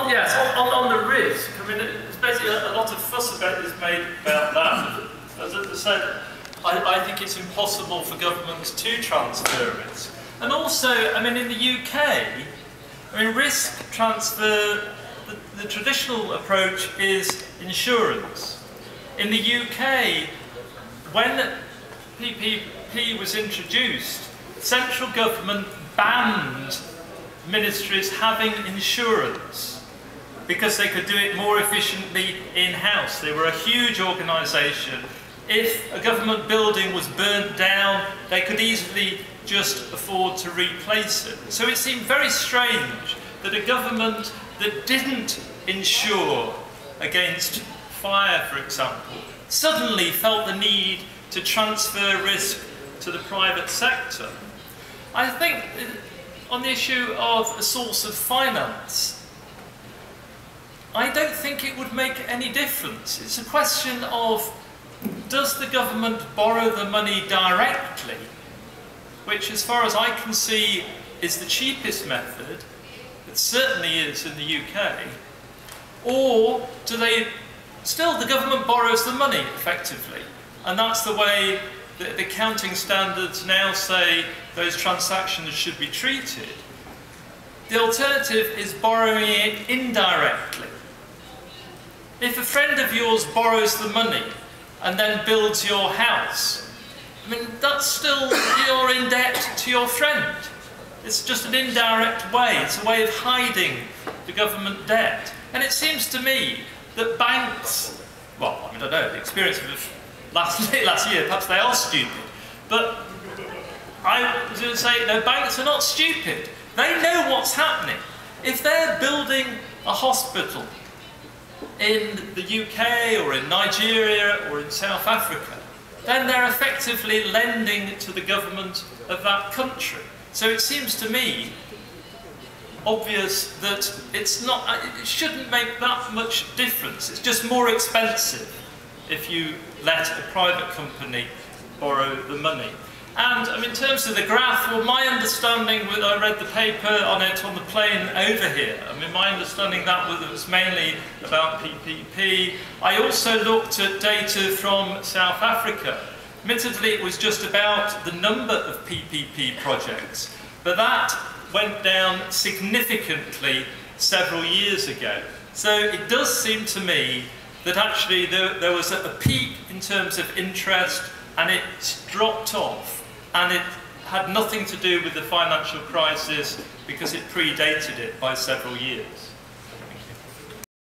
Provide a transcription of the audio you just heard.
Yes, on the risk, I mean, there's basically a lot of fuss is made about that. As I said, I think it's impossible for governments to transfer risk. And also, I mean, in the UK, I mean, risk transfer, the traditional approach is insurance. In the UK, when PPP was introduced, central government banned ministries having insurance because they could do it more efficiently in-house. They were a huge organisation. If a government building was burnt down, they could easily just afford to replace it. So it seemed very strange that a government that didn't insure against fire, for example, suddenly felt the need to transfer risk to the private sector. I think on the issue of a source of finance, I don't think it would make any difference. It's a question of, does the government borrow the money directly, which as far as I can see is the cheapest method, it certainly is in the UK, or do they, still the government borrows the money effectively, and that's the way the accounting standards now say those transactions should be treated. The alternative is borrowing it indirectly. If a friend of yours borrows the money and then builds your house, I mean, that's still, you're in debt to your friend. It's just an indirect way. It's a way of hiding the government debt. And it seems to me that banks, well, I mean, I don't know, the experience of last year, perhaps they are stupid. But I was going to say, no, banks are not stupid. They know what's happening. If they're building a hospital in the UK or in Nigeria or in South Africa, then they're effectively lending to the government of that country. So it seems to me obvious that it shouldn't make that much difference. It's just more expensive if you let a private company borrow the money. And in terms of the graph, well, my understanding, when I read the paper on it on the plane over here, I mean, my understanding that was mainly about PPP. I also looked at data from South Africa. Admittedly, it was just about the number of PPP projects, but that went down significantly several years ago. So it does seem to me that actually there was a peak in terms of interest, and it dropped off. And it had nothing to do with the financial crisis because it predated it by several years.